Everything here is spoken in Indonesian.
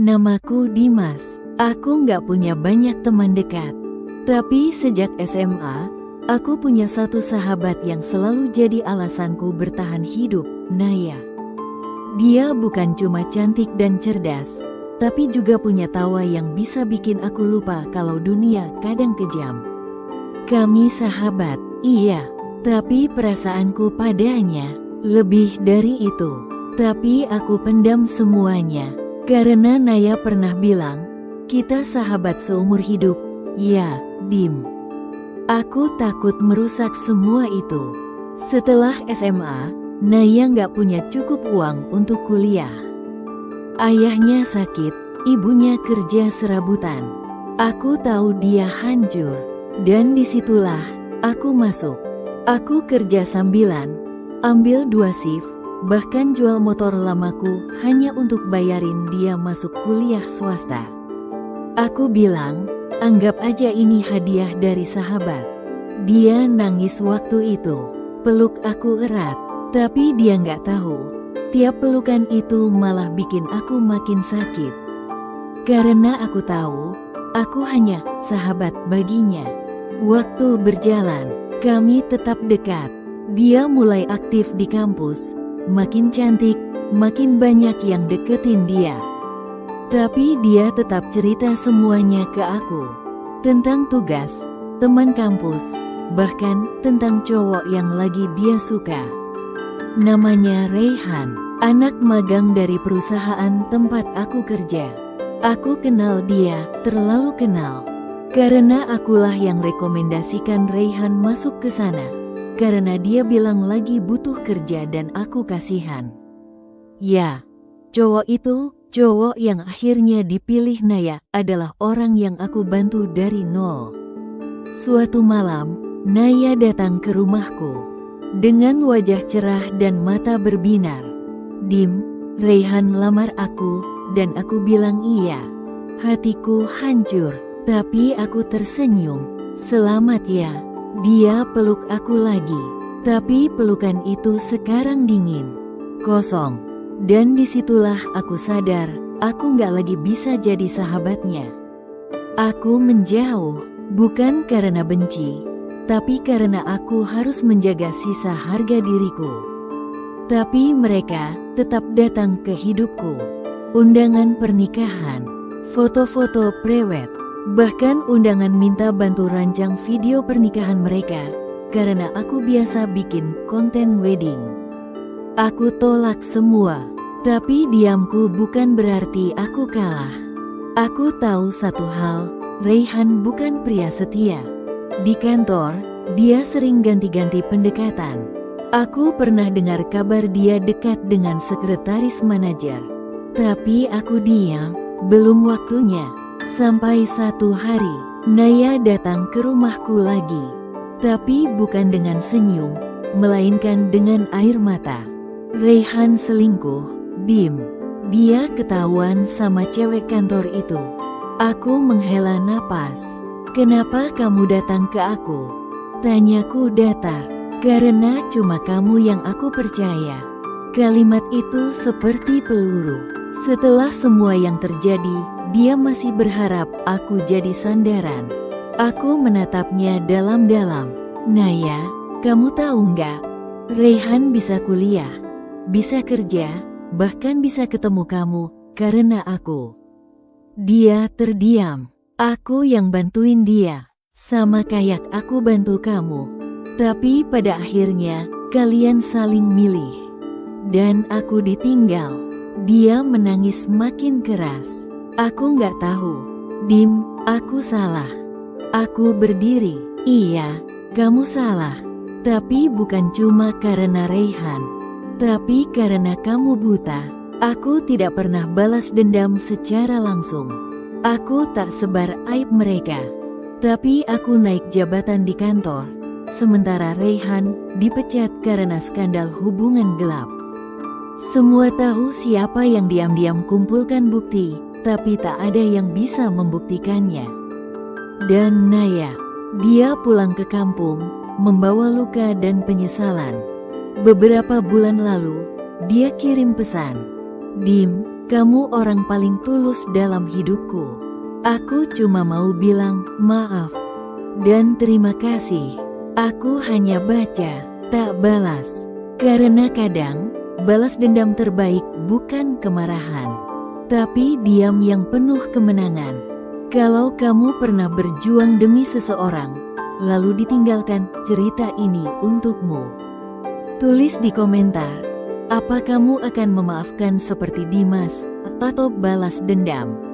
Namaku Dimas. Aku nggak punya banyak teman dekat. Tapi sejak SMA, aku punya satu sahabat yang selalu jadi alasanku bertahan hidup, Naya. Dia bukan cuma cantik dan cerdas, tapi juga punya tawa yang bisa bikin aku lupa kalau dunia kadang kejam. Kami sahabat, iya, tapi perasaanku padanya lebih dari itu. Tapi aku pendam semuanya, karena Naya pernah bilang, kita sahabat seumur hidup. Ya, Dim. Aku takut merusak semua itu. Setelah SMA, Naya nggak punya cukup uang untuk kuliah. Ayahnya sakit, ibunya kerja serabutan. Aku tahu dia hancur, dan disitulah aku masuk. Aku kerja sambilan, ambil 2 shift, bahkan jual motor lamaku hanya untuk bayarin dia masuk kuliah swasta. Aku bilang, anggap aja ini hadiah dari sahabat. Dia nangis waktu itu, peluk aku erat, tapi dia nggak tahu, tiap pelukan itu malah bikin aku makin sakit. Karena aku tahu, aku hanya sahabat baginya. Waktu berjalan, kami tetap dekat. Dia mulai aktif di kampus, makin cantik, makin banyak yang deketin dia. Tapi dia tetap cerita semuanya ke aku. Tentang tugas, teman kampus, bahkan tentang cowok yang lagi dia suka. Namanya Reyhan, anak magang dari perusahaan tempat aku kerja. Aku kenal dia, terlalu kenal. Karena akulah yang rekomendasikan Reyhan masuk ke sana. Karena dia bilang lagi butuh kerja dan aku kasihan. Ya, cowok itu, cowok yang akhirnya dipilih Naya, adalah orang yang aku bantu dari nol. Suatu malam, Naya datang ke rumahku. Dengan wajah cerah dan mata berbinar. Dim, Reyhan lamar aku, dan aku bilang iya. Hatiku hancur, tapi aku tersenyum. Selamat ya. Dia peluk aku lagi, tapi pelukan itu sekarang dingin, kosong. Dan disitulah aku sadar, aku gak lagi bisa jadi sahabatnya. Aku menjauh, bukan karena benci, tapi karena aku harus menjaga sisa harga diriku. Tapi mereka tetap datang ke hidupku. Undangan pernikahan, foto-foto prewed, bahkan undangan minta bantu rancang video pernikahan mereka, karena aku biasa bikin konten wedding. Aku tolak semua, tapi diamku bukan berarti aku kalah. Aku tahu satu hal, Reyhan bukan pria setia. Di kantor, dia sering ganti-ganti pendekatan. Aku pernah dengar kabar dia dekat dengan sekretaris manajer. Tapi aku diam, belum waktunya. Sampai satu hari, Naya datang ke rumahku lagi. Tapi bukan dengan senyum, melainkan dengan air mata. Reyhan selingkuh, Dim. Dia ketahuan sama cewek kantor itu. Aku menghela napas. Kenapa kamu datang ke aku? Tanyaku datar. Karena cuma kamu yang aku percaya. Kalimat itu seperti peluru. Setelah semua yang terjadi, dia masih berharap aku jadi sandaran. Aku menatapnya dalam-dalam. Naya, kamu tahu nggak? Reyhan bisa kuliah, bisa kerja, bahkan bisa ketemu kamu, karena aku. Dia terdiam. Aku yang bantuin dia, sama kayak aku bantu kamu. Tapi pada akhirnya, kalian saling milih. Dan aku ditinggal. Dia menangis makin keras. Aku nggak tahu. Dim, aku salah. Aku berdiri. Iya, kamu salah. Tapi bukan cuma karena Reyhan. Tapi karena kamu buta. Aku tidak pernah balas dendam secara langsung. Aku tak sebar aib mereka. Tapi aku naik jabatan di kantor. Sementara Reyhan dipecat karena skandal hubungan gelap. Semua tahu siapa yang diam-diam kumpulkan bukti, tapi tak ada yang bisa membuktikannya. Dan Naya, dia pulang ke kampung, membawa luka dan penyesalan. Beberapa bulan lalu, dia kirim pesan. Dim, Kamu orang paling tulus dalam hidupku. Aku cuma mau bilang maaf dan terima kasih. Aku hanya baca, tak balas. Karena kadang, balas dendam terbaik bukan kemarahan, tapi diam yang penuh kemenangan. Kalau kamu pernah berjuang demi seseorang, lalu ditinggalkan, cerita ini untukmu. Tulis di komentar, apa kamu akan memaafkan seperti Dimas atau balas dendam?